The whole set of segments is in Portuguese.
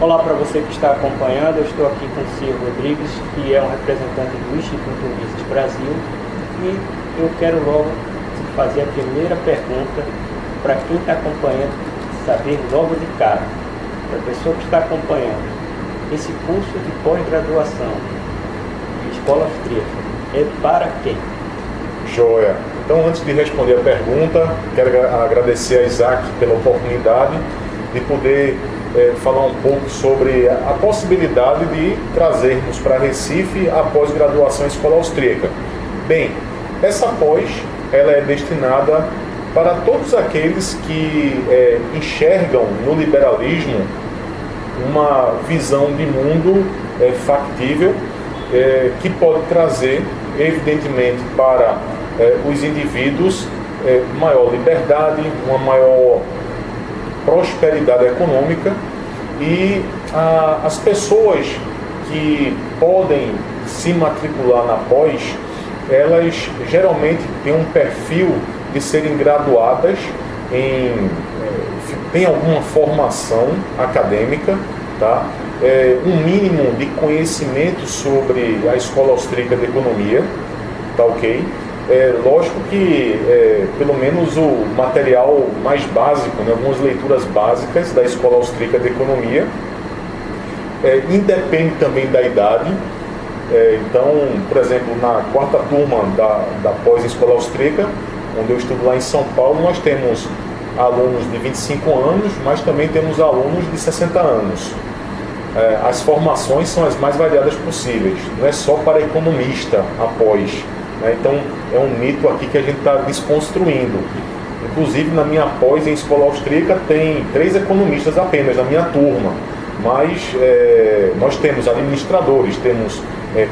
Olá para você que está acompanhando, eu estou aqui com o Ciro Rodrigues, que é um representante do Instituto Ulisses Brasil, e eu quero logo te fazer a primeira pergunta para quem está acompanhando, saber logo de cara, para a pessoa que está acompanhando, esse curso de pós-graduação de Escola Austríaca é para quem? Joia! Então, antes de responder a pergunta, quero agradecer a Isaac pela oportunidade de poder falar um pouco sobre a possibilidade de trazermos para Recife a pós-graduação em Escola Austríaca. Bem, essa pós ela é destinada para todos aqueles que enxergam no liberalismo uma visão de mundo factível, que pode trazer, evidentemente, para os indivíduos maior liberdade, uma maior prosperidade econômica, e as pessoas que podem se matricular na pós, elas geralmente têm um perfil de serem graduadas tem alguma formação acadêmica, tá? Um mínimo de conhecimento sobre a Escola Austríaca de Economia, tá ok? Lógico que pelo menos o material mais básico, né, algumas leituras básicas da Escola Austríaca de Economia, independe também da idade. Então, por exemplo, na quarta turma da pós-escola austríaca, onde eu estudo lá em São Paulo, nós temos alunos de 25 anos, mas também temos alunos de 60 anos. As formações são as mais variadas possíveis, não é só para economista após. Então, é um mito aqui que a gente está desconstruindo. Inclusive, na minha pós em escola austríaca, tem 3 economistas apenas na minha turma. Mas nós temos administradores, temos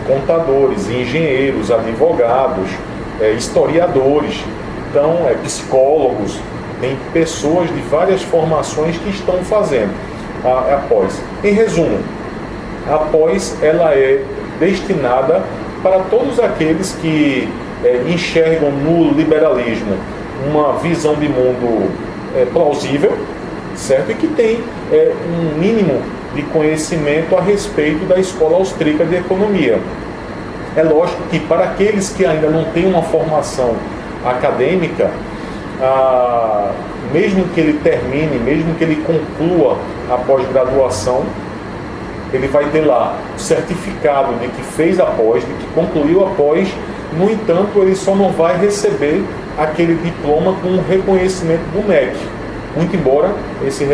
contadores, engenheiros, advogados, historiadores, então, psicólogos, tem pessoas de várias formações que estão fazendo a pós. Em resumo, a pós ela é destinada para todos aqueles que enxergam no liberalismo uma visão de mundo plausível, certo? E que tem um mínimo de conhecimento a respeito da Escola Austríaca de Economia. É lógico que para aqueles que ainda não têm uma formação acadêmica, mesmo que ele termine, mesmo que ele conclua a pós-graduação, ele vai ter lá o certificado de que fez a pós, de que concluiu a pós. No entanto, ele só não vai receber aquele diploma com o reconhecimento do MEC, muito embora esse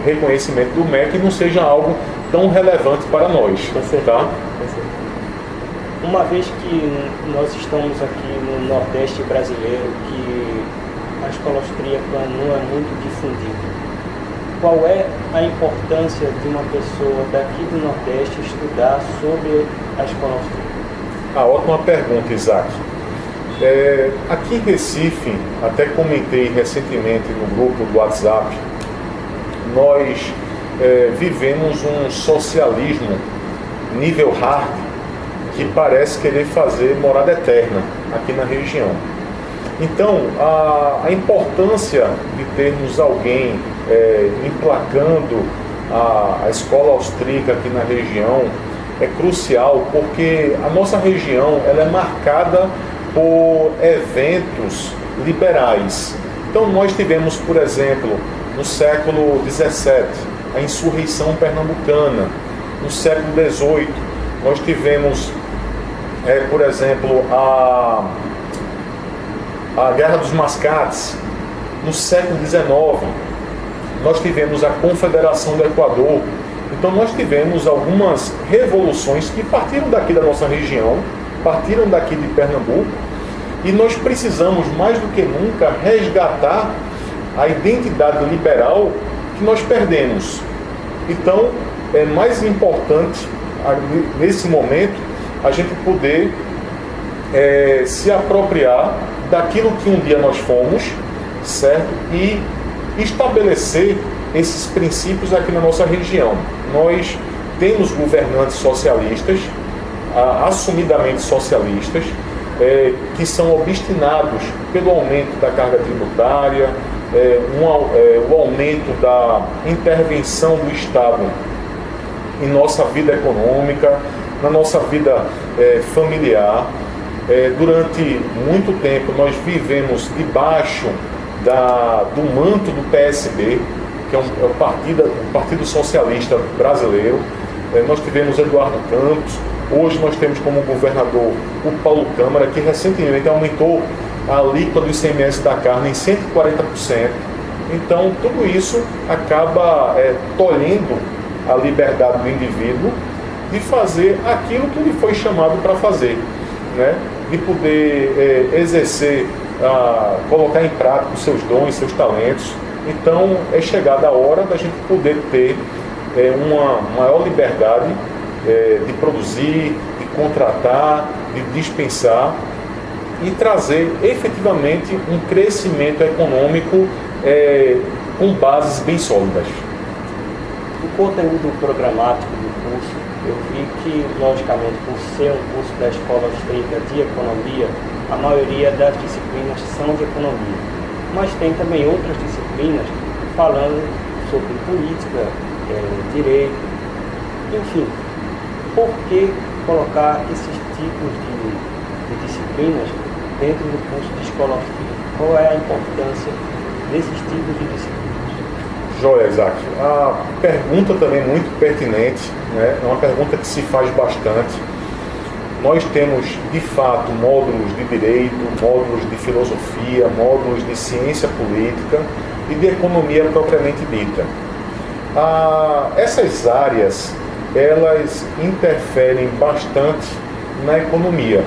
reconhecimento do MEC não seja algo tão relevante para nós. Tá? Uma vez que nós estamos aqui no Nordeste brasileiro, que a escola austríaca não é muito difundida, qual é a importância de uma pessoa daqui do Nordeste estudar sobre a escola austríaca? Ótima pergunta, Isaac. Aqui em Recife, até comentei recentemente no grupo do WhatsApp, nós vivemos um socialismo nível hard que parece querer fazer morada eterna aqui na região. Então, a importância de termos alguém emplacando a escola austríaca aqui na região é crucial, porque a nossa região ela é marcada por eventos liberais. Então, nós tivemos, por exemplo, no século XVII, a insurreição pernambucana. No século XVIII, nós tivemos, por exemplo, a Guerra dos Mascates. No século XIX, nós tivemos a Confederação do Equador. Então, nós tivemos algumas revoluções que partiram daqui da nossa região, partiram daqui de Pernambuco, e nós precisamos, mais do que nunca, resgatar a identidade liberal que nós perdemos. Então, é mais importante, nesse momento, a gente poder se apropriar daquilo que um dia nós fomos, certo? E estabelecer esses princípios aqui na nossa região. Nós temos governantes socialistas, assumidamente socialistas, que são obstinados pelo aumento da carga tributária, o aumento da intervenção do Estado em nossa vida econômica, na nossa vida familiar. Durante muito tempo nós vivemos debaixo do manto do PSB, que é o Partido Socialista Brasileiro. Nós tivemos Eduardo Campos, hoje nós temos como governador o Paulo Câmara, que recentemente aumentou a alíquota do ICMS da carne em 140%. Então, tudo isso acaba tolhendo a liberdade do indivíduo de fazer aquilo que ele foi chamado para fazer, né? De poder exercer, colocar em prática os seus dons, seus talentos. Então, é chegada a hora da gente poder ter uma maior liberdade de produzir, de contratar, de dispensar e trazer efetivamente um crescimento econômico com bases bem sólidas. O conteúdo programático do curso, eu vi que, logicamente, por ser um curso da Escola Austríaca de Economia, a maioria das disciplinas são de economia, mas tem também outras disciplinas falando sobre política, direito, enfim. Por que colocar esses tipos de disciplinas dentro do curso de Escola Austríaca? Qual é a importância desses tipos de disciplinas? Joia, Isaac. A pergunta também é muito pertinente, né? É uma pergunta que se faz bastante. Nós temos, de fato, módulos de direito, módulos de filosofia, módulos de ciência política e de economia propriamente dita. Essas áreas, elas interferem bastante na economia.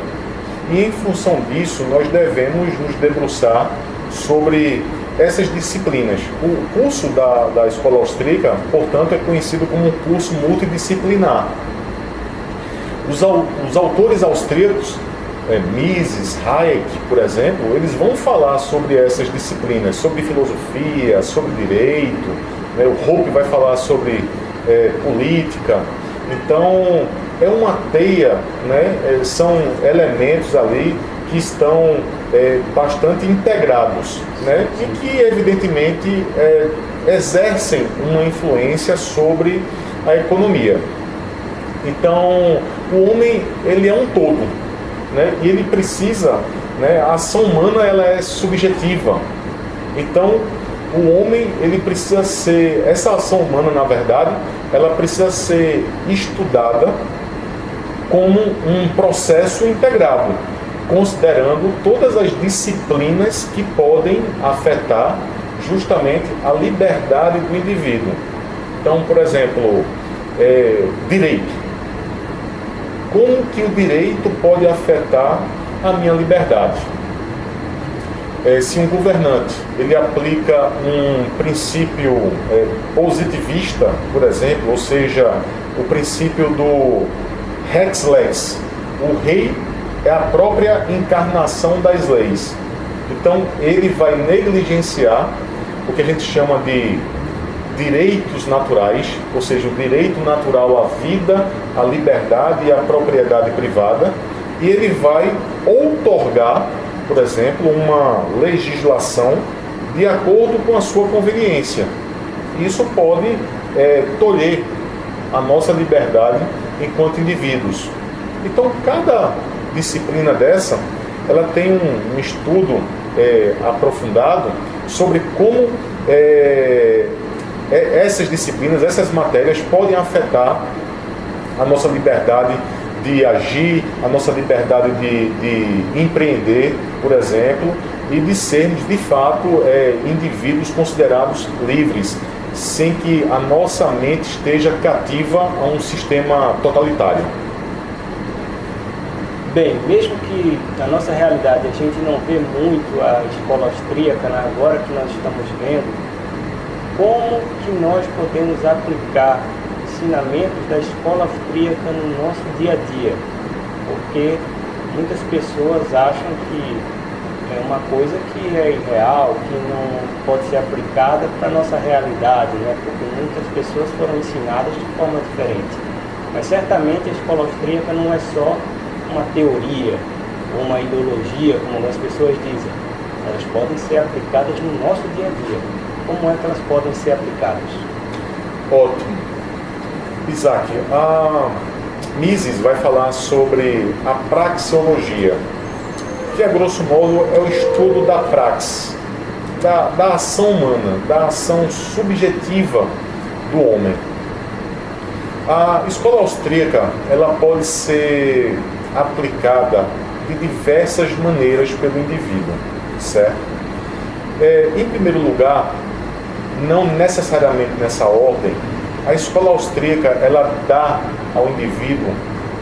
E, em função disso, nós devemos nos debruçar sobre essas disciplinas. O curso da Escola Austríaca, portanto, é conhecido como um curso multidisciplinar. Os autores austríacos, Mises, Hayek, por exemplo, eles vão falar sobre essas disciplinas, sobre filosofia, sobre direito, né? O Hoppe vai falar sobre política. Então, é uma teia, né? São elementos ali que estão bastante integrados, né? E que, evidentemente, exercem uma influência sobre a economia. Então, o homem, ele é um todo, né? E ele precisa, né? A ação humana, ela é subjetiva. Então, o homem, ele precisa ser, essa ação humana, na verdade, ela precisa ser estudada como um processo integrado, considerando todas as disciplinas que podem afetar justamente a liberdade do indivíduo. Então, por exemplo, direito. Como que o direito pode afetar a minha liberdade? Se um governante ele aplica um princípio positivista, por exemplo, ou seja, o princípio do Rex Lex, o rei é a própria encarnação das leis. Então, ele vai negligenciar o que a gente chama de direitos naturais, ou seja, o direito natural à vida, à liberdade e à propriedade privada, e ele vai outorgar, por exemplo, uma legislação de acordo com a sua conveniência. Isso pode tolher a nossa liberdade enquanto indivíduos. Então, cada disciplina dessa, ela tem um estudo aprofundado sobre como essas disciplinas, essas matérias podem afetar a nossa liberdade de agir, a nossa liberdade de empreender, por exemplo, e de sermos, de fato, indivíduos considerados livres, sem que a nossa mente esteja cativa a um sistema totalitário. Bem, mesmo que na nossa realidade a gente não vê muito a escola austríaca, agora que nós estamos vendo, como que nós podemos aplicar ensinamentos da escola austríaca no nosso dia a dia? Porque muitas pessoas acham que é uma coisa que é irreal, que não pode ser aplicada para a nossa realidade, né? Porque muitas pessoas foram ensinadas de forma diferente. Mas certamente a escola austríaca não é só uma teoria, ou uma ideologia, como algumas pessoas dizem. Elas podem ser aplicadas no nosso dia a dia. Como é que elas podem ser aplicadas? Ótimo. Isaac, a Mises vai falar sobre a praxeologia, que a grosso modo é o estudo da praxe, da ação humana, da ação subjetiva do homem. A escola austríaca, ela pode ser aplicada de diversas maneiras pelo indivíduo, certo? Em primeiro lugar, não necessariamente nessa ordem, a escola austríaca, ela dá ao indivíduo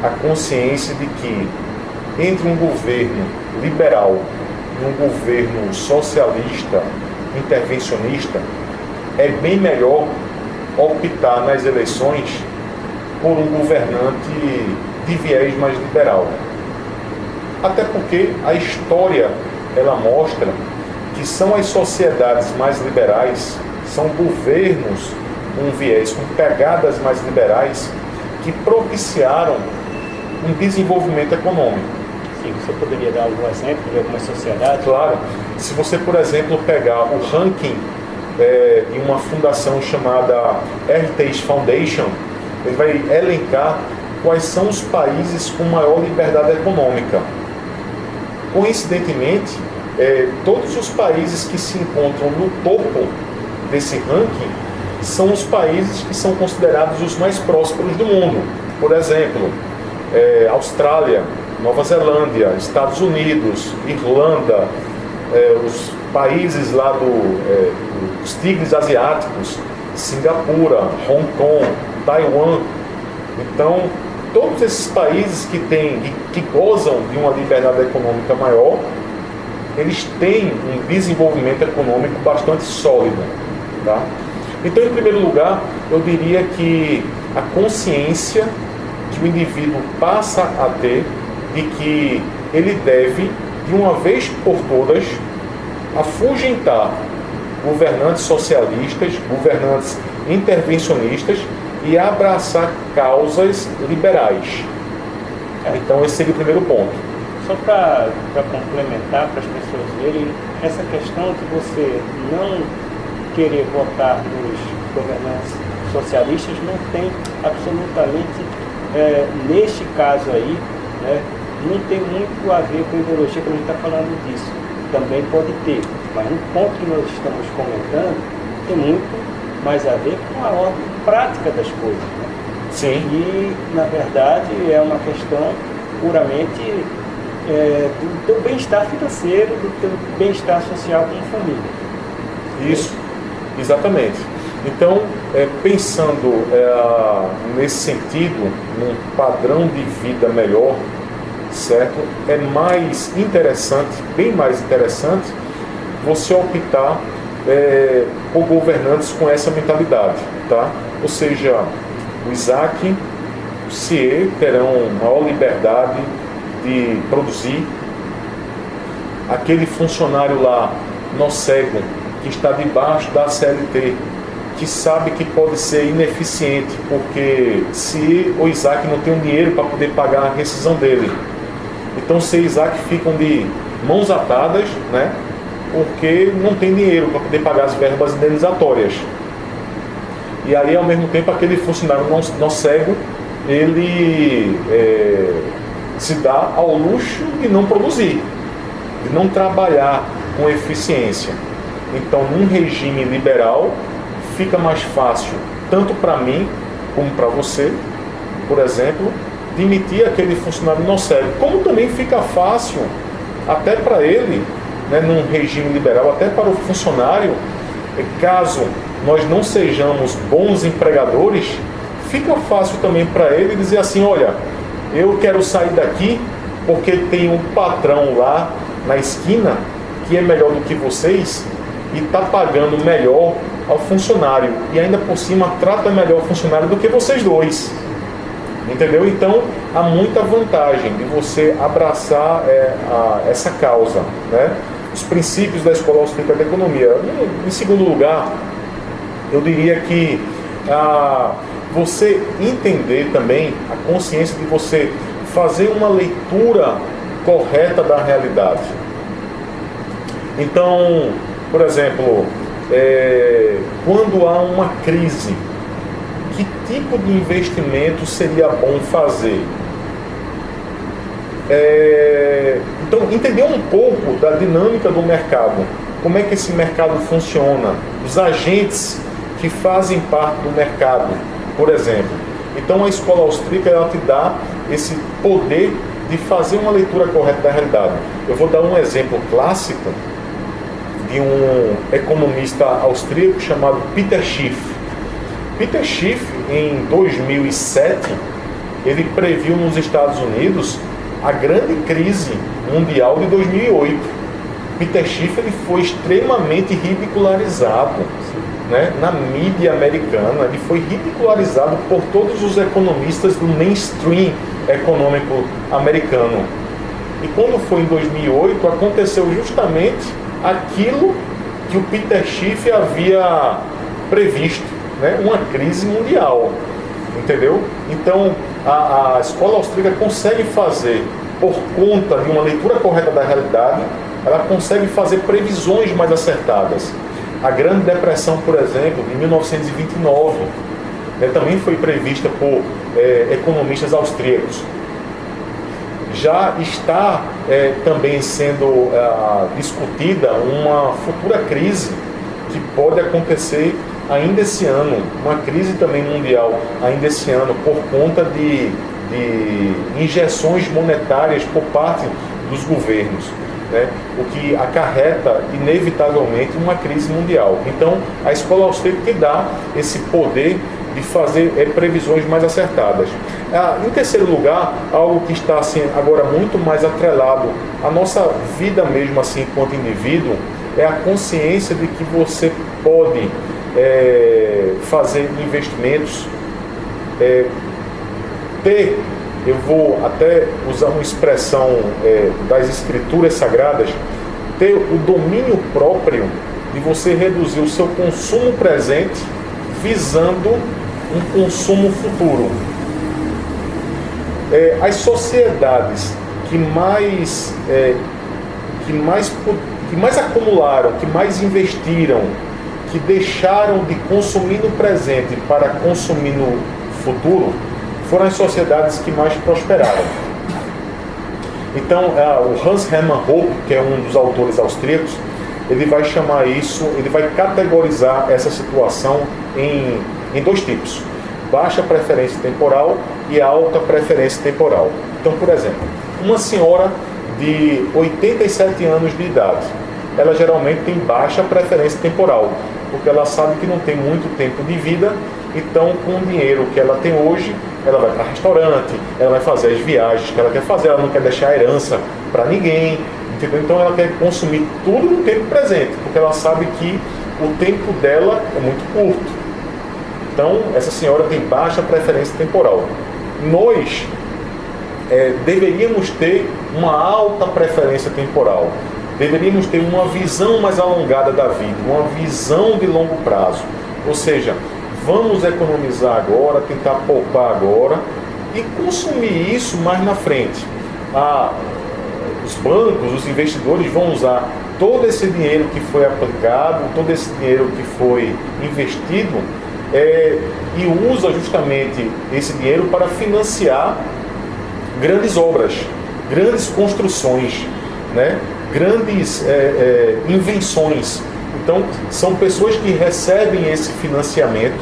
a consciência de que entre um governo liberal e um governo socialista, intervencionista, é bem melhor optar nas eleições por um governante de viés mais liberal. Até porque a história, ela mostra que são as sociedades mais liberais, são governos com viés, com pegadas mais liberais, que propiciaram um desenvolvimento econômico. Sim, você poderia dar algum exemplo de alguma sociedade? Claro. Se você, por exemplo, pegar o ranking de uma fundação chamada Heritage Foundation, ele vai elencar quais são os países com maior liberdade econômica. Coincidentemente, todos os países que se encontram no topo desse ranking são os países que são considerados os mais prósperos do mundo. Por exemplo, Austrália, Nova Zelândia, Estados Unidos, Irlanda, os países lá dos tigres asiáticos, Singapura, Hong Kong, Taiwan. Então, todos esses países que gozam de uma liberdade econômica maior, eles têm um desenvolvimento econômico bastante sólido, tá? Então, em primeiro lugar, eu diria que a consciência que o indivíduo passa a ter de que ele deve, de uma vez por todas, afugentar governantes socialistas, governantes intervencionistas e abraçar causas liberais. Então, esse seria o primeiro ponto. Só para complementar, para as pessoas verem, essa questão de você não querer votar nos governantes socialistas não tem absolutamente, neste caso aí, né, não tem muito a ver com a ideologia que a gente está falando disso. Também pode ter, mas no ponto que nós estamos comentando, tem muito mais a ver com a ordem prática das coisas. Né? Sim. E, na verdade, é uma questão puramente do teu bem-estar financeiro, do teu bem-estar social como família. Isso, exatamente. Então, pensando nesse sentido, num padrão de vida melhor, certo? É mais interessante, bem mais interessante, você optar por governantes com essa mentalidade, tá? Ou seja, o Isaac, o CIE terão maior liberdade de produzir. Aquele funcionário lá, cego, que está debaixo da CLT, que sabe que pode ser ineficiente, porque se o Isaac não tem o dinheiro para poder pagar a rescisão dele, então se o Isaac ficam de mãos atadas, né, porque não tem dinheiro para poder pagar as verbas indenizatórias. E aí, ao mesmo tempo, aquele funcionário não cego, ele se dá ao luxo de não produzir, de não trabalhar com eficiência. Então, num regime liberal, fica mais fácil, tanto para mim como para você, por exemplo, demitir aquele funcionário não cego. Como também fica fácil, até para ele, né, num regime liberal, até para o funcionário, caso nós não sejamos bons empregadores, fica fácil também para ele dizer assim, olha, eu quero sair daqui porque tem um patrão lá na esquina que é melhor do que vocês e está pagando melhor ao funcionário e ainda por cima trata melhor o funcionário do que vocês dois. Entendeu? Então, há muita vantagem de você abraçar essa causa, né? Os princípios da Escola Austríaca de Economia. Em segundo lugar, eu diria que você entender também a consciência de você fazer uma leitura correta da realidade. Então, por exemplo, quando há uma crise que tipo de investimento seria bom fazer. Então, entender um pouco da dinâmica do mercado, como é que esse mercado funciona, os agentes que fazem parte do mercado, por exemplo. Então, a escola austríaca, ela te dá esse poder de fazer uma leitura correta da realidade. Eu vou dar um exemplo clássico de um economista austríaco chamado Peter Schiff. Peter Schiff, em 2007, ele previu nos Estados Unidos a grande crise mundial de 2008. Peter Schiff, ele foi extremamente ridicularizado, né, na mídia americana. Ele foi ridicularizado por todos os economistas do mainstream econômico americano. E quando foi em 2008, aconteceu justamente aquilo que o Peter Schiff havia previsto, né, uma crise mundial, entendeu? Então, a escola austríaca consegue fazer, por conta de uma leitura correta da realidade, ela consegue fazer previsões mais acertadas. A Grande Depressão, por exemplo, de 1929, também foi prevista por economistas austríacos. Já está também sendo discutida uma futura crise que pode acontecer ainda esse ano, uma crise também mundial ainda esse ano, por conta de injeções monetárias por parte dos governos, né? O que acarreta inevitavelmente uma crise mundial. Então, a escola austríaca que dá esse poder de fazer previsões mais acertadas. Em terceiro lugar, algo que está assim, agora muito mais atrelado à nossa vida mesmo assim, enquanto indivíduo, é a consciência de que você pode fazer investimentos, eu vou até usar uma expressão das escrituras sagradas, ter o domínio próprio de você reduzir o seu consumo presente visando um consumo futuro. As sociedades que mais acumularam, que mais investiram, que deixaram de consumir no presente para consumir no futuro, foram as sociedades que mais prosperaram. Então, o Hans Hermann Hoppe, que é um dos autores austríacos, ele vai chamar isso, ele vai categorizar essa situação em dois tipos: baixa preferência temporal e alta preferência temporal. Então, por exemplo, uma senhora de 87 anos de idade, ela geralmente tem baixa preferência temporal, porque ela sabe que não tem muito tempo de vida. Então, com o dinheiro que ela tem hoje, ela vai para restaurante, ela vai fazer as viagens que ela quer fazer, ela não quer deixar herança para ninguém, entendeu? Então, ela quer consumir tudo no tempo presente, porque ela sabe que o tempo dela é muito curto. Então, essa senhora tem baixa preferência temporal. Nós deveríamos ter uma alta preferência temporal. Deveríamos ter uma visão mais alongada da vida, uma visão de longo prazo. Ou seja, vamos economizar agora, tentar poupar agora e consumir isso mais na frente. Os bancos, os investidores vão usar todo esse dinheiro que foi aplicado, todo esse dinheiro que foi investido, e usa justamente esse dinheiro para financiar grandes obras, grandes construções, né? Grandes invenções. Então, são pessoas que recebem esse financiamento,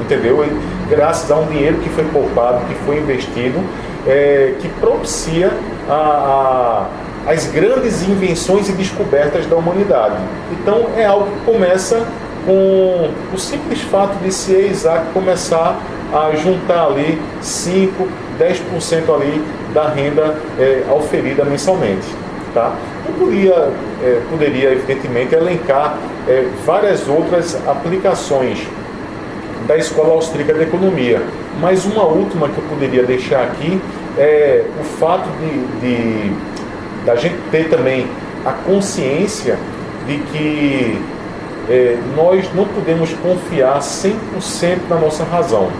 entendeu? Graças a um dinheiro que foi poupado, que foi investido, que propicia as grandes invenções e descobertas da humanidade. Então, é algo que começa com o simples fato de se Isaac começar a juntar ali 5, 10% ali da renda auferida mensalmente. Tá? Eu poderia, evidentemente, elencar várias outras aplicações da Escola Austríaca de Economia, mas uma última que eu poderia deixar aqui é o fato da gente ter também a consciência de que nós não podemos confiar 100% na nossa razão.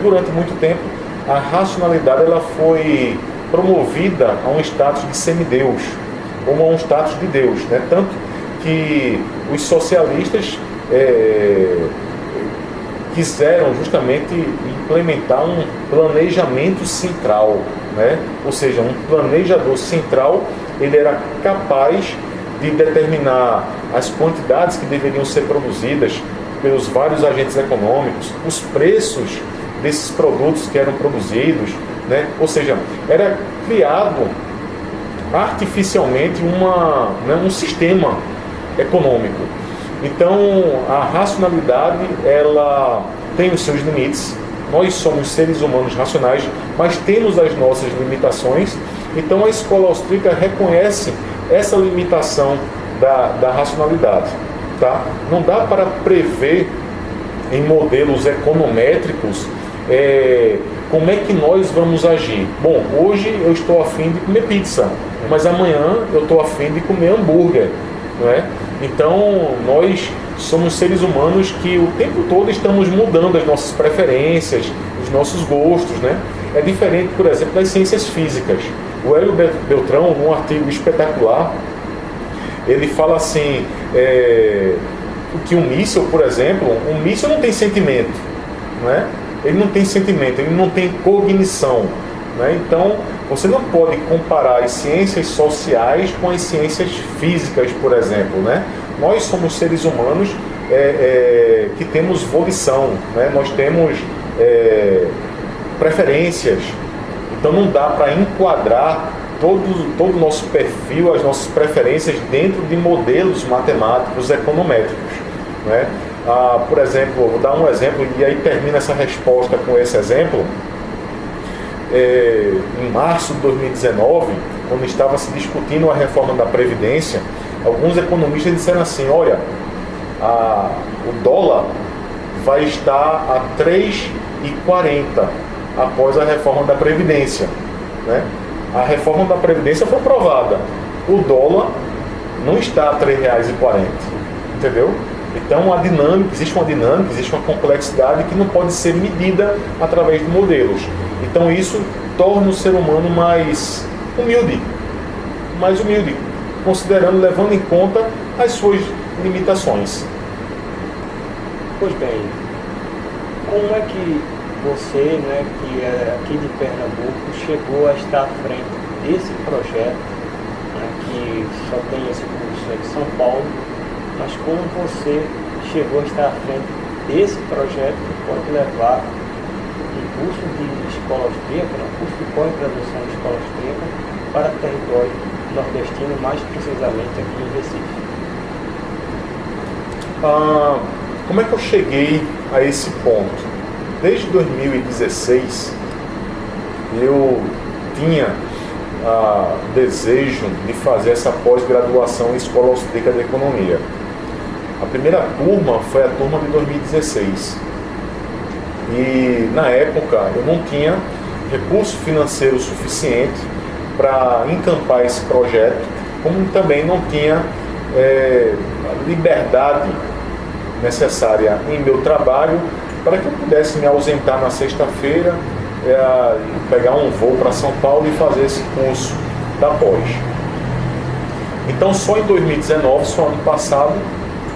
Durante muito tempo, a racionalidade ela foi promovida a um status de semideus, ou a um status de Deus, né? Tanto que os socialistas quiseram justamente implementar um planejamento central, né? Ou seja, um planejador central, ele era capaz de determinar as quantidades que deveriam ser produzidas pelos vários agentes econômicos, os preços desses produtos que eram produzidos, né? Ou seja, era criado artificialmente um sistema econômico. Então, a racionalidade, ela tem os seus limites. Nós somos seres humanos racionais, mas temos as nossas limitações. Então, a escola austríaca reconhece essa limitação da racionalidade. Tá? Não dá para prever em modelos econométricos como é que nós vamos agir. Bom, hoje eu estou a fim de comer pizza, mas amanhã eu estou a fim de comer hambúrguer, não é? Então, nós somos seres humanos que o tempo todo estamos mudando as nossas preferências, os nossos gostos, né? É diferente, por exemplo, das ciências físicas. O Hélio Beltrão, num artigo espetacular, ele fala assim, que um míssil, por exemplo, um míssil não tem sentimento, não é? Ele não tem sentimento, ele não tem cognição, né? Então, você não pode comparar as ciências sociais com as ciências físicas, por exemplo, né? Nós somos seres humanos que temos volição, né? Nós temos preferências. Então, não dá para enquadrar todo o nosso perfil, as nossas preferências dentro de modelos matemáticos econométricos, né? Por exemplo, vou dar um exemplo e aí termina essa resposta com esse exemplo. Em março de 2019, quando estava se discutindo a reforma da Previdência, alguns economistas disseram assim, olha, o dólar vai estar a 3,40 após a reforma da Previdência, né? A reforma da Previdência foi aprovada, o dólar não está a R$ 3,40, entendeu? Então, existe uma complexidade que não pode ser medida através de modelos. Então, isso torna o ser humano mais humilde, levando em conta as suas limitações. Pois bem, como é que você, né, que é aqui de Pernambuco, chegou a estar à frente desse projeto, né, que só tem esse curso em São Paulo, mas como você chegou a estar à frente desse projeto que pode levar um curso de escola austríaca, um curso de pós-graduação de escola austríaca para o território nordestino, mais precisamente aqui em Recife? Como é que eu cheguei a esse ponto? Desde 2016, eu tinha desejo de fazer essa pós-graduação em Escola Austríaca de Economia. A primeira turma foi a turma de 2016. E, na época, eu não tinha recurso financeiro suficiente para encampar esse projeto, como também não tinha a liberdade necessária em meu trabalho para que eu pudesse me ausentar na sexta-feira, pegar um voo para São Paulo e fazer esse curso da pós. Então, só em 2019, só ano passado,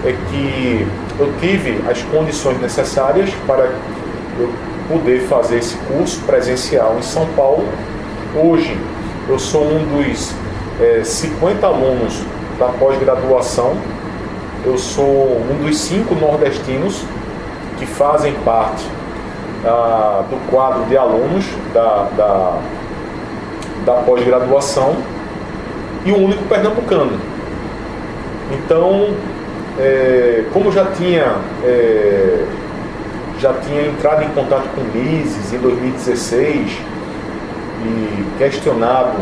é que eu tive as condições necessárias para eu poder fazer esse curso presencial em São Paulo. Hoje, eu sou um dos 50 alunos da pós-graduação. Eu sou um dos 5 nordestinos que fazem parte do quadro de alunos da pós-graduação e o único pernambucano. Então, como já tinha entrado em contato com o Mises em 2016 e questionado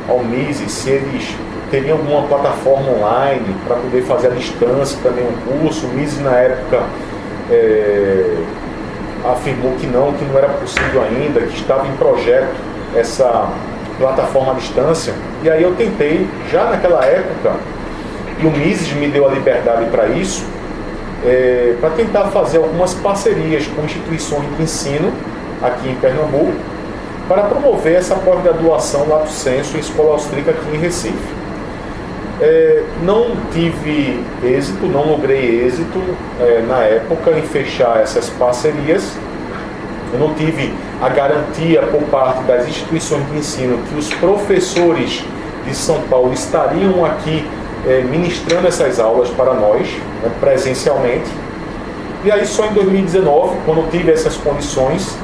ao Mises se eles teriam alguma plataforma online para poder fazer à distância também um curso, o Mises na época afirmou que não era possível ainda, que estava em projeto essa plataforma à distância. E aí eu tentei, já naquela época, e o Mises me deu a liberdade para isso, para tentar fazer algumas parcerias com instituições de ensino aqui em Pernambuco, para promover essa pós-graduação lato sensu em Escola Austríaca aqui em Recife. Não tive êxito, não logrei êxito na época em fechar essas parcerias. Eu não tive a garantia por parte das instituições de ensino que os professores de São Paulo estariam aqui ministrando essas aulas para nós, né, presencialmente. E aí só em 2019, quando eu tive essas condições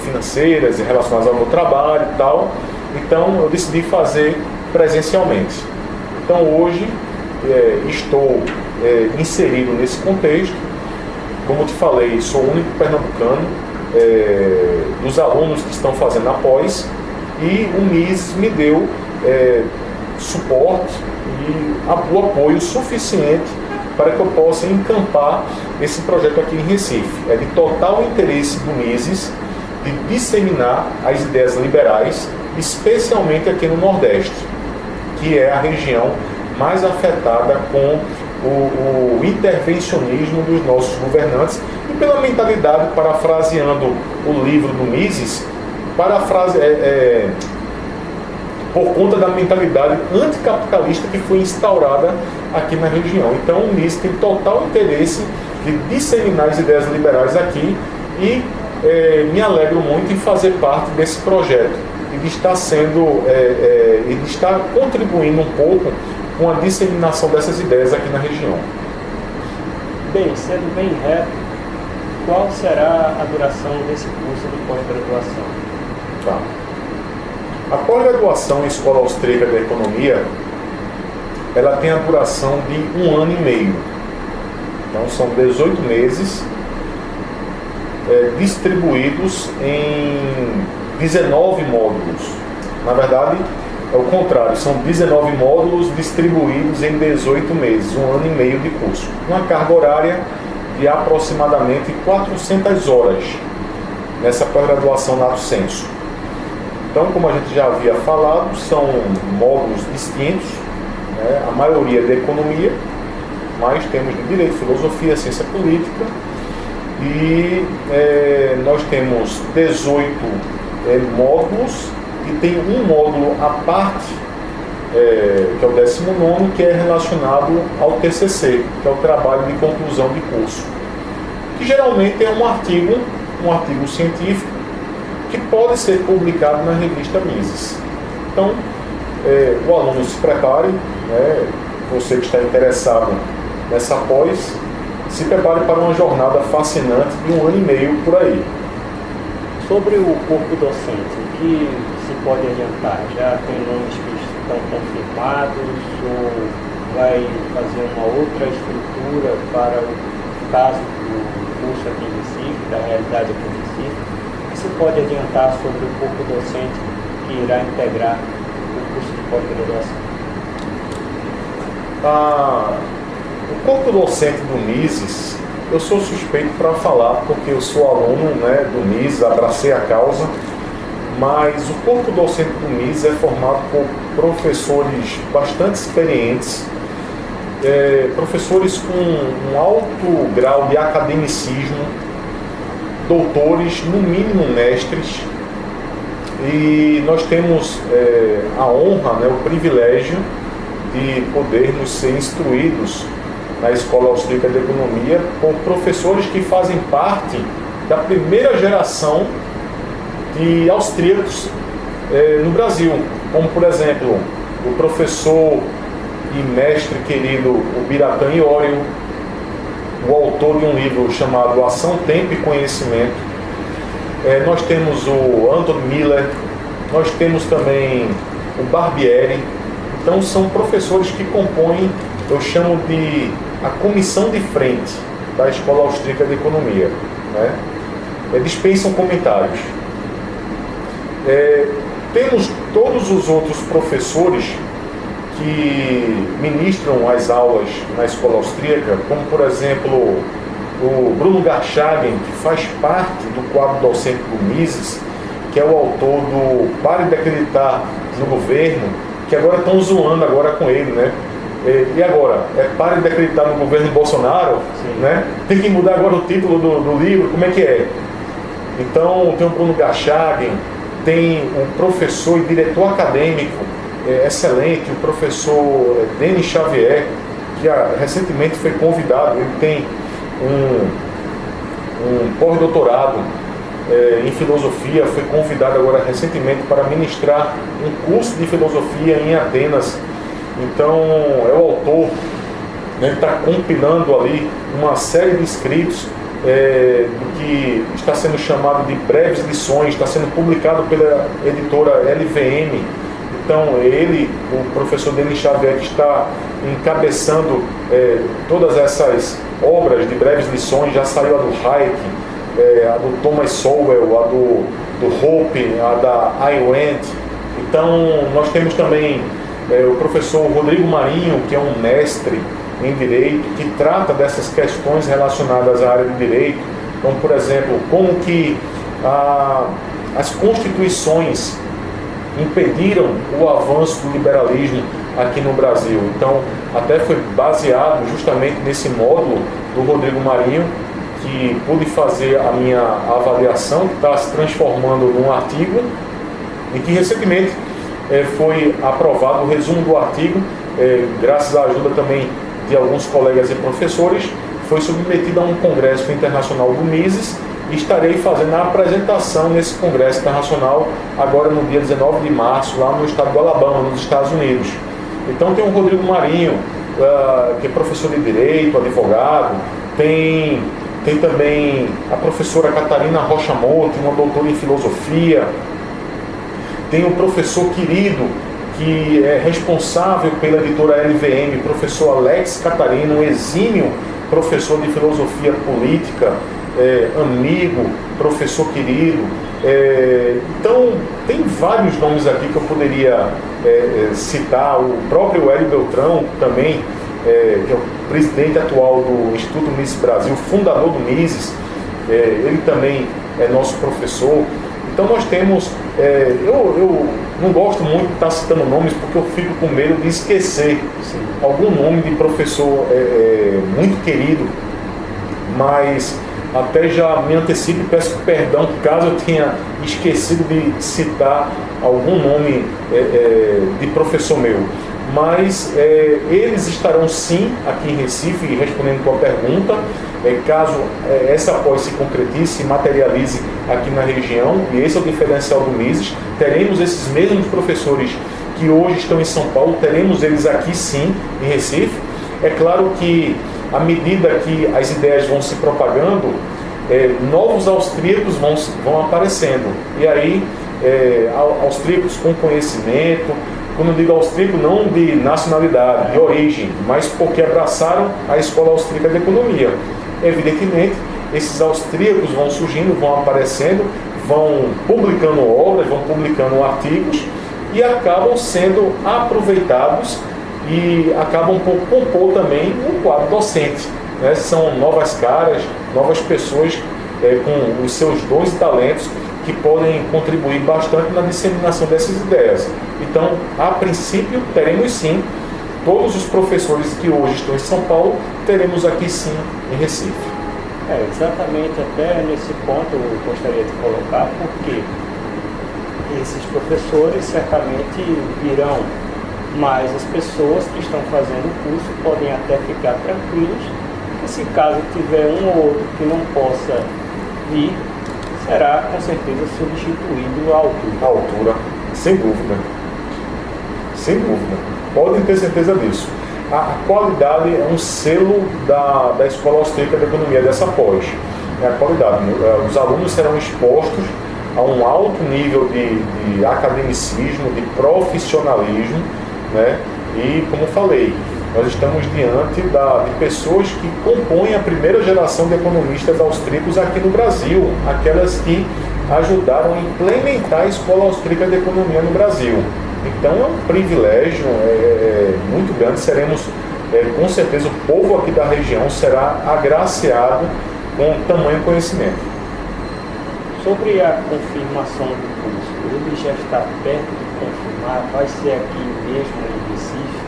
financeiras e relacionadas ao meu trabalho e tal, então eu decidi fazer presencialmente. Então hoje estou inserido nesse contexto. Como eu te falei, sou o único pernambucano dos alunos que estão fazendo a pós, e o MIS me deu suporte e o apoio suficiente para que eu possa encampar esse projeto aqui em Recife. É de total interesse do MISES de disseminar as ideias liberais, especialmente aqui no Nordeste, que é a região mais afetada com o intervencionismo dos nossos governantes, e pela mentalidade, parafraseando o livro do Mises, por conta da mentalidade anticapitalista que foi instaurada aqui na região. Então o Mises tem total interesse de disseminar as ideias liberais aqui, e me alegro muito em fazer parte desse projeto e de estar e de estar contribuindo um pouco com a disseminação dessas ideias aqui na região. Bem, sendo bem reto, qual será a duração desse curso de pós-graduação? Tá. A pós-graduação em Escola Austríaca de Economia, ela tem a duração de 1 ano e meio. Então são 18 meses distribuídos em 19 módulos. Na verdade, é o contrário, são 19 módulos distribuídos em 18 meses, 1 ano e meio de curso. Uma carga horária de aproximadamente 400 horas nessa pós-graduação lato sensu. Então, como a gente já havia falado, são módulos distintos, né? A maioria de economia, mas temos de direito, filosofia, ciência política, e nós temos 18 módulos, e tem um módulo à parte, que é o 19º, que é relacionado ao TCC, que é o trabalho de conclusão de curso, que geralmente é um artigo científico que pode ser publicado na revista Mises. Então, o aluno se prepare, né, você que está interessado nessa pós, se prepare para uma jornada fascinante de 1 ano e meio por aí. Sobre o corpo docente, o que se pode adiantar? Já tem nomes que estão confirmados, ou vai fazer uma outra estrutura para o caso do curso aqui em Recife, da realidade aqui em Recife? O que se pode adiantar sobre o corpo docente que irá integrar o curso de pós-graduação? O corpo docente do Mises, eu sou suspeito para falar, porque eu sou aluno, né, do Mises, abracei a causa, mas o corpo docente do Mises é formado por professores bastante experientes, professores com um alto grau de academicismo, doutores, no mínimo mestres, e nós temos a honra, né, o privilégio de podermos ser instruídos na Escola Austríaca de Economia por professores que fazem parte da primeira geração de austríacos no Brasil, como por exemplo o professor e mestre querido o Biratã Iorio, o autor de um livro chamado Ação, Tempo e Conhecimento. Nós temos o Anton Miller, nós temos também o Barbieri. Então são professores que compõem, eu chamo de a comissão de frente da Escola Austríaca de Economia, né? Dispensam comentários. Temos todos os outros professores que ministram as aulas na Escola Austríaca, como por exemplo o Bruno Garchagen, que faz parte do quadro docente do Mises, que é o autor do Pare de Acreditar no Governo, que agora estão zoando agora com ele, né? E agora? Pare de acreditar no governo Bolsonaro, né? Tem que mudar agora o título do livro, como é que é? Então, tem o Bruno Garchagen, tem um professor e diretor acadêmico excelente, o professor Denis Xavier, que recentemente foi convidado. Ele tem um pós-doutorado em filosofia, foi convidado agora recentemente para ministrar um curso de filosofia em Atenas. Então, é o autor, né, que está compilando ali uma série de escritos do que está sendo chamado de breves lições, está sendo publicado pela editora LVM. Então, ele, o professor Denis Xavier, que está encabeçando todas essas obras de breves lições. Já saiu a do Hayek, a do Thomas Sowell, a do Hoppe, a da Ayn Rand. Então, nós temos também o professor Rodrigo Marinho, que é um mestre em Direito, que trata dessas questões relacionadas à área de Direito. Então, por exemplo, como que as constituições impediram o avanço do liberalismo aqui no Brasil. Então, até foi baseado justamente nesse módulo do Rodrigo Marinho, que pude fazer a minha avaliação, que está se transformando num artigo, e que recentemente foi aprovado o resumo do artigo, graças à ajuda também de alguns colegas e professores, foi submetido a um congresso internacional do Mises, e estarei fazendo a apresentação nesse congresso internacional agora no dia 19 de março, lá no estado do Alabama, nos Estados Unidos. Então tem o Rodrigo Marinho, que é professor de Direito, advogado, tem também a professora Catarina Rocha Motti, uma doutora em Filosofia, tem o professor querido, que é responsável pela editora LVM, professor Alex Catarino, um exímio professor de Filosofia Política, amigo, professor querido. Então, tem vários nomes aqui que eu poderia citar. O próprio Hélio Beltrão também, que é o presidente atual do Instituto Mises Brasil, fundador do Mises, ele também é nosso professor. Então nós temos, eu não gosto muito de estar citando nomes, porque eu fico com medo de esquecer algum nome de professor muito querido, mas até já me antecipo e peço perdão caso eu tenha esquecido de citar algum nome de professor meu. Mas eles estarão sim aqui em Recife, respondendo a tua pergunta, caso essa pós se concretize, se materialize aqui na região, e esse é o diferencial do Mises. Teremos esses mesmos professores que hoje estão em São Paulo, teremos eles aqui sim em Recife. É claro que à medida que as ideias vão se propagando, novos austríacos vão aparecendo, e aí austríacos com conhecimento. Quando eu digo austríaco, não de nacionalidade, de origem, mas porque abraçaram a Escola Austríaca de Economia. Evidentemente, esses austríacos vão surgindo, vão aparecendo, vão publicando obras, vão publicando artigos e acabam sendo aproveitados e acabam por compor também um quadro docente, né? São novas caras, novas pessoas com os seus dons e talentos, que podem contribuir bastante na disseminação dessas ideias. Então, a princípio, teremos sim todos os professores que hoje estão em São Paulo, teremos aqui sim em Recife. Exatamente, até nesse ponto eu gostaria de colocar, porque esses professores certamente virão, mas as pessoas que estão fazendo o curso podem até ficar tranquilos, que se caso tiver um ou outro que não possa vir, será com certeza substituído à altura. À altura, sem dúvida. Sem dúvida. Podem ter certeza disso. A qualidade é um selo da Escola Austríaca de Economia, dessa pós. É a qualidade. Os alunos serão expostos a um alto nível de academicismo, de profissionalismo, né? E, como falei, nós estamos diante de pessoas que compõem a primeira geração de economistas austríacos aqui no Brasil, aquelas que ajudaram a implementar a Escola Austríaca de Economia no Brasil. Então é um privilégio muito grande. Seremos, com certeza, o povo aqui da região será agraciado com tamanho conhecimento. Sobre a confirmação do curso, ele já está perto de confirmar, vai ser aqui mesmo em Recife?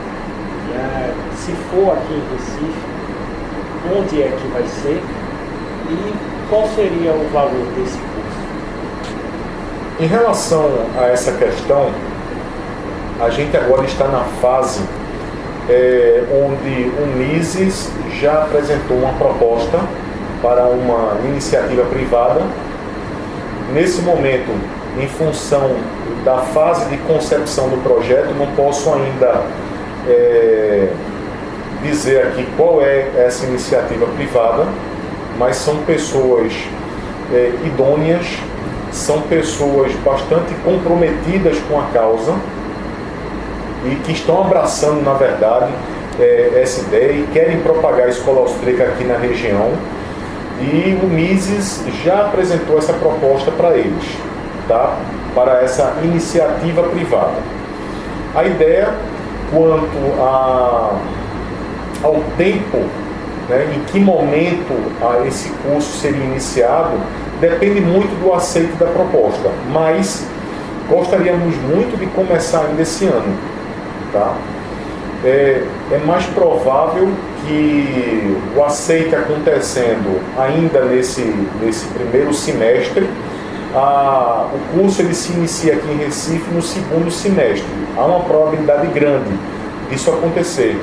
Se for aqui em Recife, onde é que vai ser e qual seria o valor desse curso? Em relação a essa questão, a gente agora está na fase onde o Mises já apresentou uma proposta para uma iniciativa privada. Nesse momento, em função da fase de concepção do projeto, não posso ainda dizer aqui qual é essa iniciativa privada, mas são pessoas idôneas, são pessoas bastante comprometidas com a causa e que estão abraçando, na verdade, essa ideia e querem propagar a escola austríaca aqui na região. E o Mises já apresentou essa proposta para eles, tá? Para essa iniciativa privada. A ideia quanto ao tempo, né, em que momento esse curso seria iniciado, depende muito do aceito da proposta, mas gostaríamos muito de começar ainda esse ano. Tá? É mais provável que o aceite acontecendo ainda nesse primeiro semestre, o curso ele se inicia aqui em Recife no segundo semestre. Há uma probabilidade grande disso acontecer,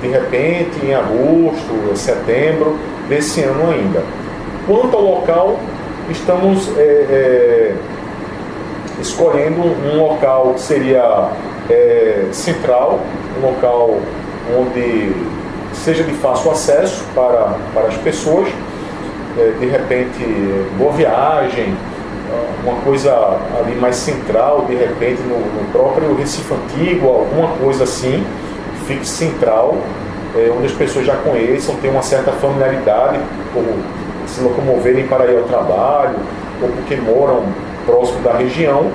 de repente em agosto, setembro desse ano ainda. Quanto ao local, estamos escolhendo um local que seria central, um local onde seja de fácil acesso para as pessoas, de repente Boa Viagem, uma coisa ali mais central, de repente no próprio Recife Antigo, alguma coisa assim, fique central, onde as pessoas já conheçam, tenham uma certa familiaridade por se locomoverem para ir ao trabalho ou porque moram próximo da região.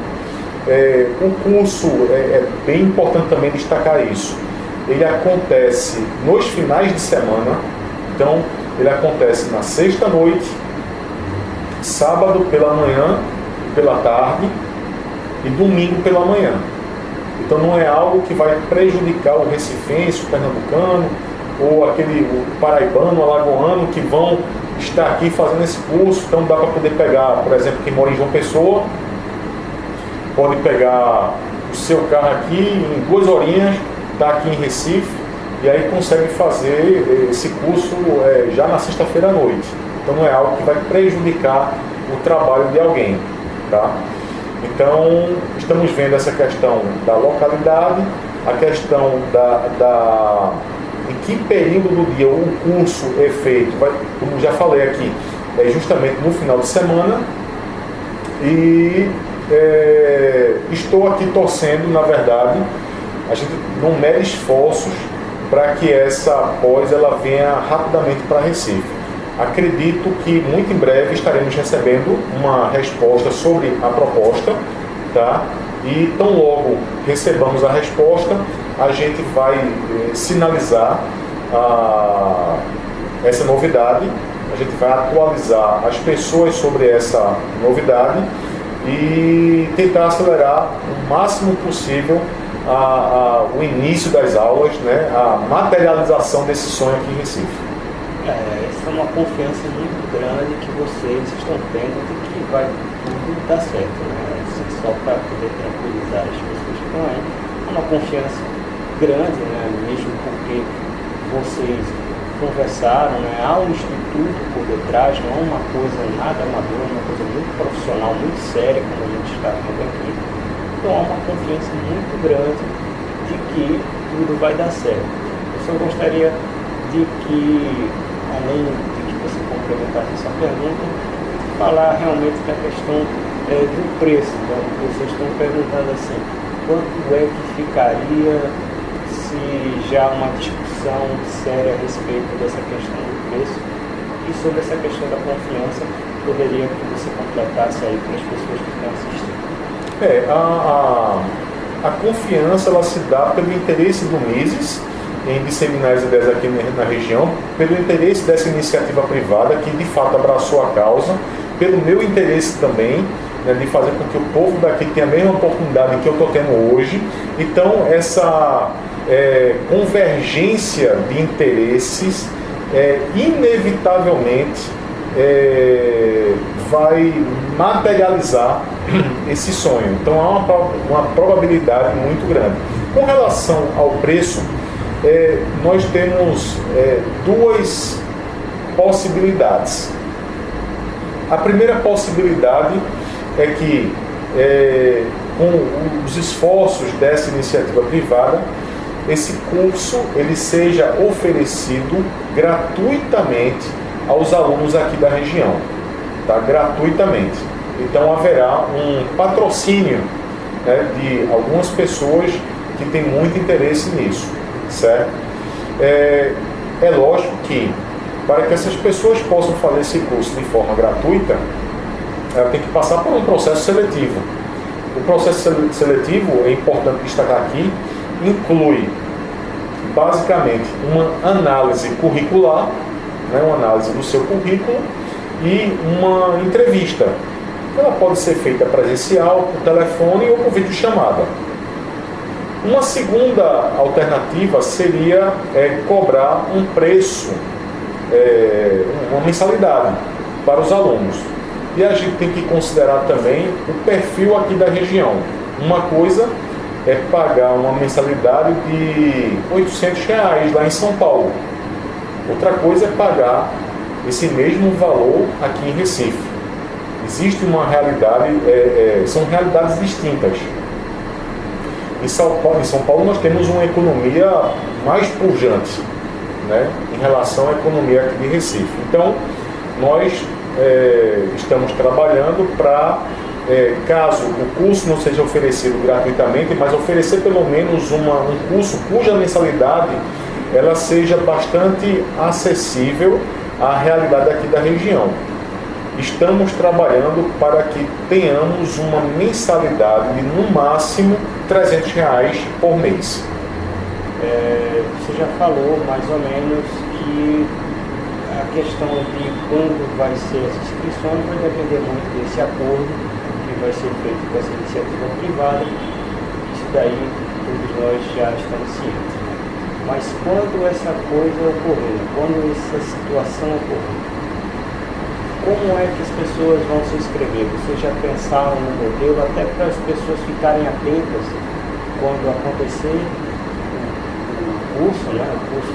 O curso, é bem importante também destacar isso, ele acontece nos finais de semana, então ele acontece na sexta-noite, sábado pela manhã e pela tarde e domingo pela manhã. Então não é algo que vai prejudicar o recifense, o pernambucano, ou o paraibano, o alagoano, que vão estar aqui fazendo esse curso. Então dá para poder pegar, por exemplo, quem mora em João Pessoa, pode pegar o seu carro aqui, em 2 horinhas, está aqui em Recife, e aí consegue fazer esse curso já na sexta-feira à noite. Então não é algo que vai prejudicar o trabalho de alguém, tá? Então estamos vendo essa questão da localidade, a questão em que período do dia o curso é feito, como já falei aqui, justamente no final de semana, e estou aqui torcendo, na verdade, a gente não mede esforços para que essa pós ela venha rapidamente para Recife. Acredito que muito em breve estaremos recebendo uma resposta sobre a proposta, tá? E tão logo recebamos a resposta, a gente vai sinalizar essa novidade, a gente vai atualizar as pessoas sobre essa novidade e tentar acelerar o máximo possível o início das aulas, né, a materialização desse sonho aqui em Recife. Essa é uma confiança muito grande que vocês estão tendo de que vai tudo dar certo, né? Só para poder tranquilizar as pessoas que estão aí. É uma confiança grande, né? Mesmo porque vocês conversaram, né? Há um instituto por detrás, não é uma coisa nada amadora, é uma coisa muito profissional, muito séria, como a gente está vendo aqui. Então há uma confiança muito grande de que tudo vai dar certo. Eu só gostaria de que, além de que você complementasse essa pergunta, falar realmente da questão do preço. Então, vocês estão perguntando assim, quanto é que ficaria se já uma discussão séria a respeito dessa questão do preço e sobre essa questão da confiança, poderia que você completasse aí para as pessoas que estão assistindo. A confiança ela se dá pelo interesse do Mises em disseminar as ideias aqui na região, pelo interesse dessa iniciativa privada que de fato abraçou a causa, pelo meu interesse também, né, de fazer com que o povo daqui tenha a mesma oportunidade que eu estou tendo hoje. Então essa convergência de interesses inevitavelmente vai materializar esse sonho. Então há uma probabilidade muito grande. Com relação ao preço, nós temos duas possibilidades. A primeira possibilidade é que, com os esforços dessa iniciativa privada, esse curso ele seja oferecido gratuitamente aos alunos aqui da região, tá? Gratuitamente. Então haverá um patrocínio, né, de algumas pessoas que têm muito interesse nisso, certo? É lógico que para que essas pessoas possam fazer esse curso de forma gratuita, ela tem que passar por um processo seletivo. O processo seletivo, é importante destacar aqui, inclui basicamente uma análise curricular, né, uma análise do seu currículo e uma entrevista. Ela pode ser feita presencial, por telefone ou por videochamada. Uma segunda alternativa seria cobrar um preço, uma mensalidade para os alunos. E a gente tem que considerar também o perfil aqui da região. Uma coisa é pagar uma mensalidade de R$800 lá em São Paulo. Outra coisa é pagar esse mesmo valor aqui em Recife. Existe uma realidade, são realidades distintas. Em São Paulo nós temos uma economia mais pujante, né, em relação à economia aqui de Recife. Então, nós estamos trabalhando para, caso o curso não seja oferecido gratuitamente, mas oferecer pelo menos um curso cuja mensalidade ela seja bastante acessível à realidade aqui da região. Estamos trabalhando para que tenhamos uma mensalidade de no máximo R$300 por mês. Você já falou mais ou menos que a questão de quando vai ser as inscrições vai depender muito desse acordo que vai ser feito com essa iniciativa privada. Isso daí todos nós já estamos cientes. Mas quando essa coisa ocorrer, quando essa situação ocorrer, como é que as pessoas vão se inscrever? Vocês já pensaram no modelo até para as pessoas ficarem atentas quando acontecer o curso, né? O curso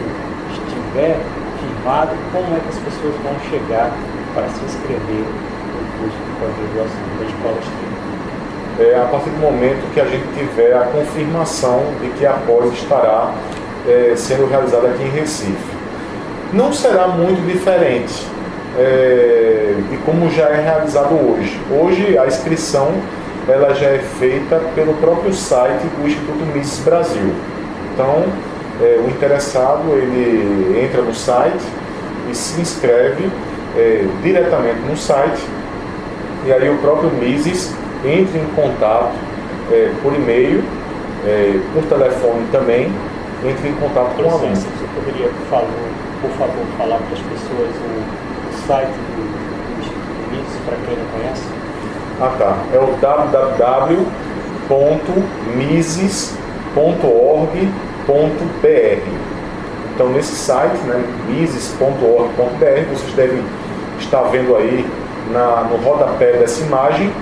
estiver firmado, como é que as pessoas vão chegar para se inscrever no curso de pós-graduação da Escola Austríaca? A partir do momento que a gente tiver a confirmação de que a pós estará sendo realizada aqui em Recife. Não será muito diferente de como já é realizado hoje. Hoje a inscrição ela já é feita pelo próprio site do Instituto Mises Brasil. Então, o interessado ele entra no site e se inscreve diretamente no site, e aí o próprio Mises entra em contato por e-mail, por telefone também, entra em contato com o aluno. Você poderia, por favor, falar para as pessoas o site do Instituto Mises, para quem não conhece? Tá. É o www.mises.org.br. Então, nesse site, né, mises.org.br, vocês devem estar vendo aí no rodapé dessa imagem.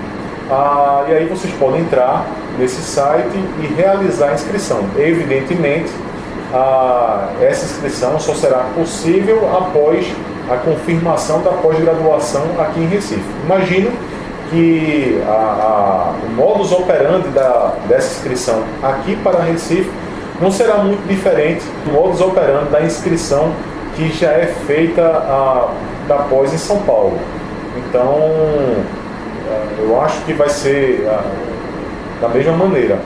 E aí vocês podem entrar nesse site e realizar a inscrição. Evidentemente, essa inscrição só será possível após a confirmação da pós-graduação aqui em Recife. Imagino que o modus operandi dessa inscrição aqui para Recife não será muito diferente do modus operandi da inscrição que já é feita da pós em São Paulo. Então, eu acho que vai ser da mesma maneira,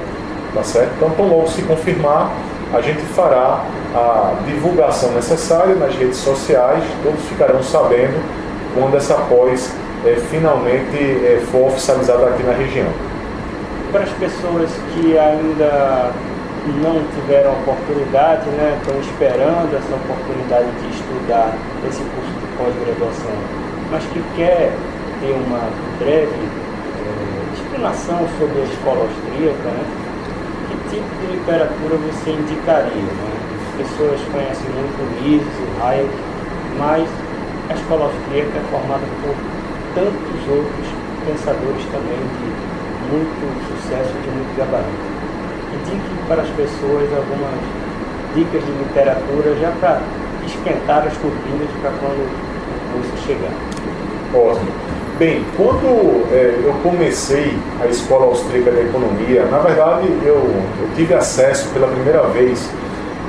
tá certo? Então, tão logo se confirmar, a gente fará a divulgação necessária nas redes sociais, todos ficarão sabendo quando essa pós finalmente for oficializada aqui na região. Para as pessoas que ainda não tiveram oportunidade, né, estão esperando essa oportunidade de estudar esse curso de pós-graduação, mas que quer ter uma breve explanação sobre a escola austríaca, né? Que tipo de literatura você indicaria? Né? As pessoas conhecem muito Mises e Hayek, mas a escola austríaca é formada por tantos outros pensadores também de muito sucesso, de muito gabarito. indique para as pessoas algumas dicas de literatura já para esquentar as turbinas para quando o curso chegar. Ótimo. Bem, quando eu comecei a Escola Austríaca de Economia, na verdade eu tive acesso pela primeira vez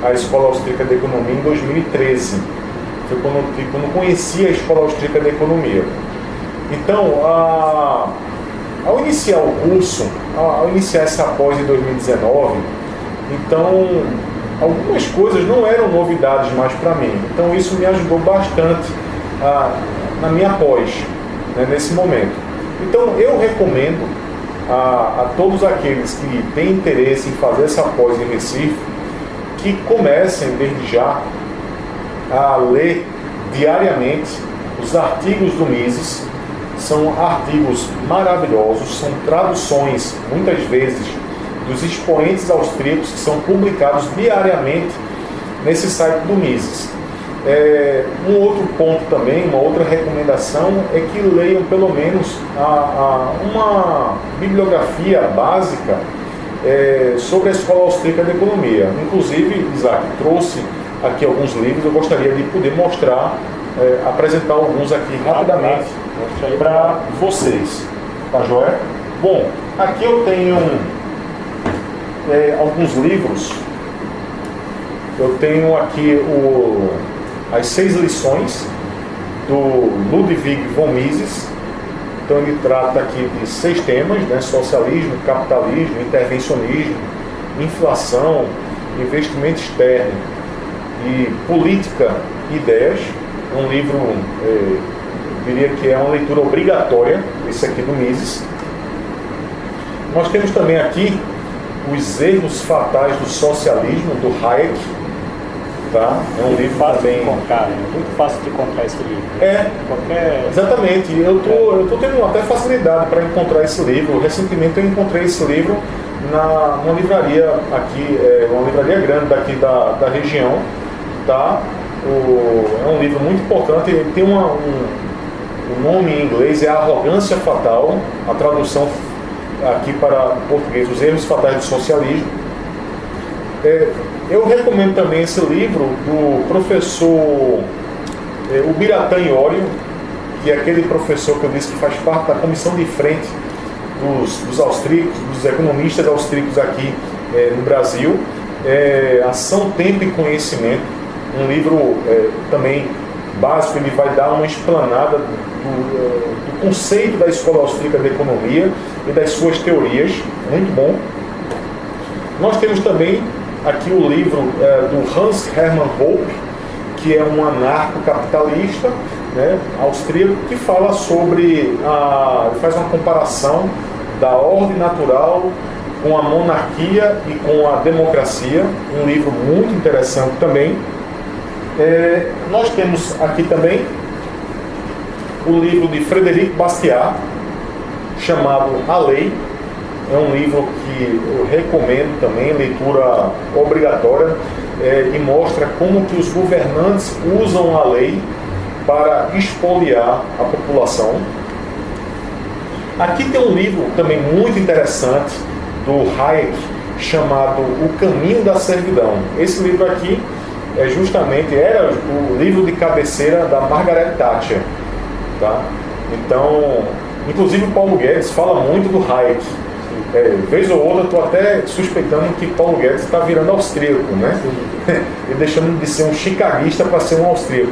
à Escola Austríaca de Economia em 2013. Foi quando conheci a Escola Austríaca de Economia. Então, ao iniciar o curso, ao iniciar essa pós em 2019, então algumas coisas não eram novidades mais para mim. Então isso me ajudou bastante na minha pós, né, nesse momento. Então eu recomendo a todos aqueles que têm interesse em fazer essa pós em Recife, que comecem desde já a ler diariamente os artigos do Mises. São artigos maravilhosos, são traduções, muitas vezes, dos expoentes austríacos que são publicados diariamente nesse site do Mises. Um outro ponto também, uma outra recomendação é que leiam pelo menos uma bibliografia básica sobre a Escola Austríaca de Economia. Inclusive, Isaac trouxe aqui alguns livros, eu gostaria de poder mostrar, apresentar alguns aqui rapidamente para vocês. Tá joia? Bom, aqui eu tenho alguns livros. Eu tenho aqui as 6 lições do Ludwig von Mises. Então ele trata aqui de 6 temas, né? Socialismo, capitalismo, intervencionismo, inflação, investimento externo e política e ideias. É um livro, eu diria que é uma leitura obrigatória, esse aqui do Mises. Nós temos também aqui Os Erros Fatais do Socialismo, do Hayek. Tá? É um livro fácil também... de encontrar, né? Muito fácil de encontrar esse livro. Exatamente. Eu tô tendo até facilidade para encontrar esse livro. Recentemente eu encontrei esse livro numa livraria aqui, uma livraria grande daqui da região. Tá? É um livro muito importante. Ele tem o nome em inglês é Arrogância Fatal. A tradução aqui para português, Os Erros Fatais do Socialismo. Eu recomendo também esse livro do professor Ubiratã Iorio, que é aquele professor que eu disse que faz parte da comissão de frente dos austríacos, dos economistas austríacos aqui no Brasil. Ação, Tempo e Conhecimento, um livro também básico. Ele vai dar uma explanada do conceito da Escola Austríaca de Economia e das suas teorias, muito bom. Nós temos também aqui o livro do Hans Hermann Hoppe, que é um anarcocapitalista, né, austríaco, que fala sobre, faz uma comparação da ordem natural com a monarquia e com a democracia, um livro muito interessante também. Nós temos aqui também o livro de Frederic Bastiat, chamado A Lei. É um livro que eu recomendo também, leitura obrigatória, e mostra como que os governantes usam a lei para expoliar a população. Aqui tem um livro também muito interessante do Hayek, chamado O Caminho da Servidão. Esse livro aqui era o livro de cabeceira da Margaret Thatcher. Tá? Então, inclusive o Paulo Guedes fala muito do Hayek. Vez ou outra, estou até suspeitando que Paulo Guedes está virando austríaco, né? E deixando de ser um chicaguista para ser um austríaco.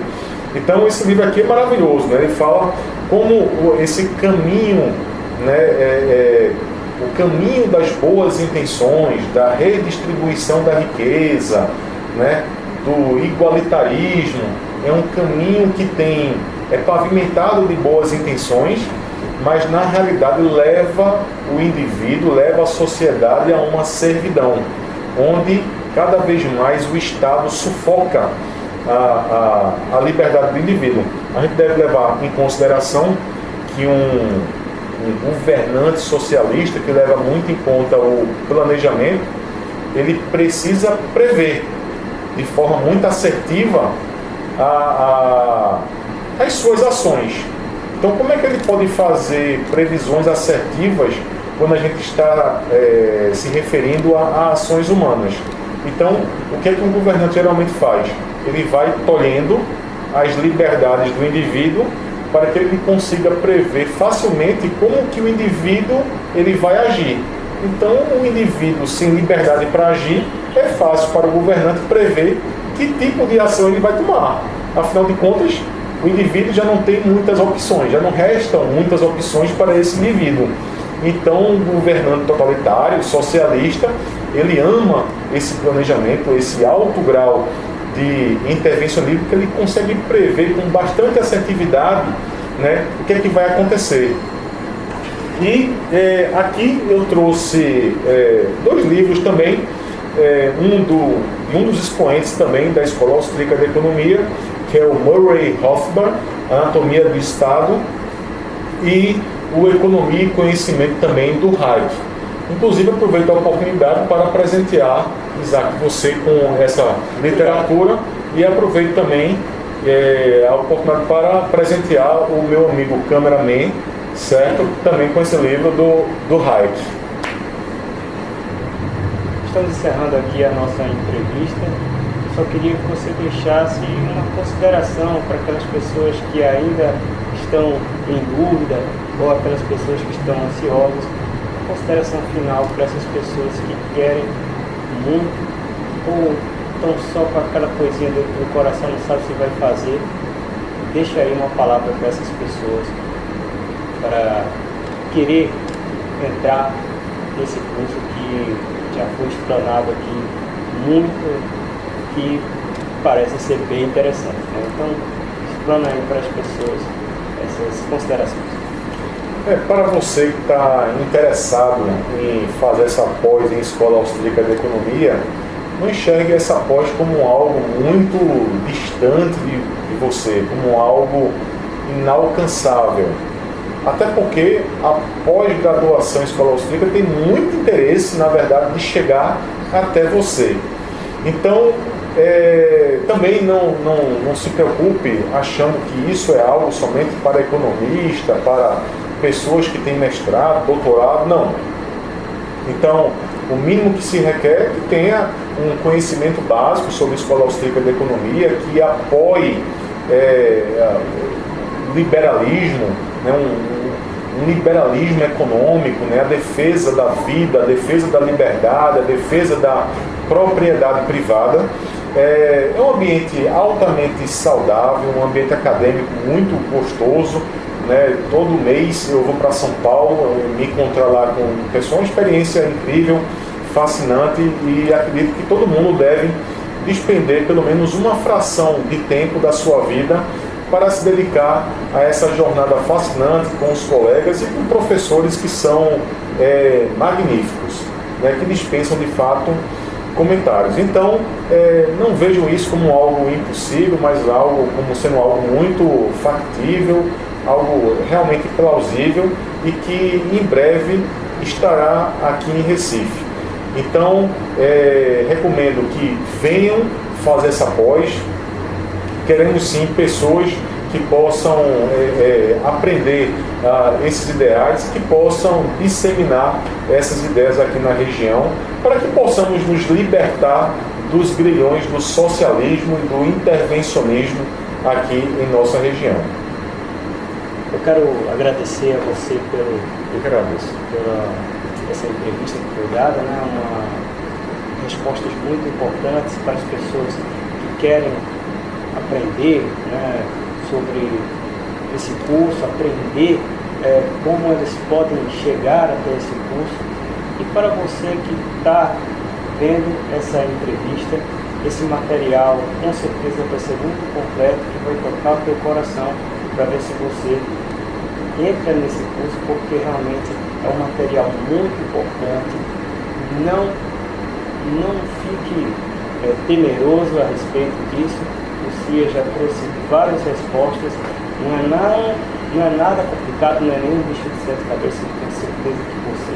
Então, esse livro aqui é maravilhoso, né? Ele fala como esse caminho, né, o caminho das boas intenções, da redistribuição da riqueza, né, do igualitarismo, é um caminho que é pavimentado de boas intenções, mas na realidade leva o indivíduo, leva a sociedade a uma servidão, onde cada vez mais o Estado sufoca a liberdade do indivíduo. A gente deve levar em consideração que um governante socialista que leva muito em conta o planejamento, ele precisa prever de forma muito assertiva as suas ações. Então, como é que ele pode fazer previsões assertivas quando a gente está se referindo a ações humanas. Então, o que é que um governante geralmente faz? Ele vai tolhendo as liberdades do indivíduo para que ele consiga prever facilmente como que o indivíduo ele vai agir. Então, o indivíduo sem liberdade para agir, é fácil para o governante prever que tipo de ação ele vai tomar. Afinal de contas, o indivíduo já não tem muitas opções, já não restam muitas opções para esse indivíduo. Então, o governante totalitário, socialista, ele ama esse planejamento, esse alto grau de intervencionismo, que ele consegue prever com bastante assertividade, né, o que é que vai acontecer. E aqui eu trouxe 2 livros também, um dos expoentes também da Escola Austríaca de Economia, que é o Murray Rothbard, Anatomia do Estado, e o Economia e Conhecimento também do Hayek. Inclusive, aproveito a oportunidade para presentear, Isaac, você com essa literatura, e aproveito também a oportunidade para presentear o meu amigo cameraman, certo? Também com esse livro do Hayek. Estamos encerrando aqui a nossa entrevista. Eu só queria que você deixasse uma consideração para aquelas pessoas que ainda estão em dúvida, ou aquelas pessoas que estão ansiosas. Uma consideração final para essas pessoas que querem muito, ou estão só com aquela coisinha dentro do coração, não sabe se vai fazer. Deixa aí uma palavra para essas pessoas, para querer entrar nesse curso que já foi explanado aqui muito, que parece ser bem interessante, né? Então, explana aí para as pessoas essas considerações. Para você que está interessado em fazer essa pós em Escola Austríaca de Economia, não enxergue essa pós como algo muito distante de você, como algo inalcançável. Até porque a pós-graduação em Escola Austríaca tem muito interesse, na verdade, de chegar até você. Então, também não se preocupe achando que isso é algo somente para economista, para pessoas que têm mestrado, doutorado, não. Então, o mínimo que se requer é que tenha um conhecimento básico sobre a Escola Austríaca de Economia, que apoie liberalismo, né, um liberalismo econômico, né, a defesa da vida, a defesa da liberdade, a defesa da propriedade privada. É um ambiente altamente saudável, um ambiente acadêmico muito gostoso, né? Todo mês eu vou para São Paulo, me encontrar lá com pessoas, uma experiência incrível, fascinante, e acredito que todo mundo deve despender pelo menos uma fração de tempo da sua vida para se dedicar a essa jornada fascinante com os colegas e com professores que são magníficos, né, que dispensam de fato comentários. Então, não vejam isso como algo impossível, mas como sendo algo muito factível, algo realmente plausível e que em breve estará aqui em Recife. Então, recomendo que venham fazer essa pós. Queremos sim pessoas que possam aprender esses ideais, que possam disseminar essas ideias aqui na região, para que possamos nos libertar dos grilhões do socialismo e do intervencionismo aqui em nossa região. Eu quero agradecer a você pela essa entrevista que foi dada, né? Respostas muito importantes para as pessoas que querem aprender, né, sobre esse curso, aprender como eles podem chegar até esse curso. E para você que está vendo essa entrevista, esse material com certeza vai ser muito completo, que vai tocar o teu coração, para ver se você entra nesse curso, porque realmente é um material muito importante. Não fique temeroso a respeito disso. O CIA já trouxe várias respostas, não é nada complicado, não é nenhum bicho de sete cabeças. Eu tenho certeza que você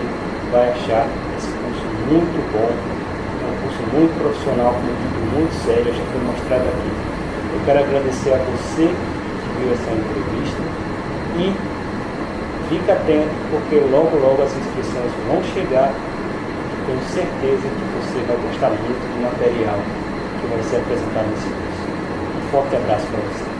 vai achar esse curso muito bom, é um curso muito profissional, com uma equipe muito séria, já foi mostrado aqui. Eu quero agradecer a você que viu essa entrevista e fica atento, porque logo logo as inscrições vão chegar. Tenho certeza que você vai gostar muito do material que vai ser apresentado nesse curso. Um forte abraço para você.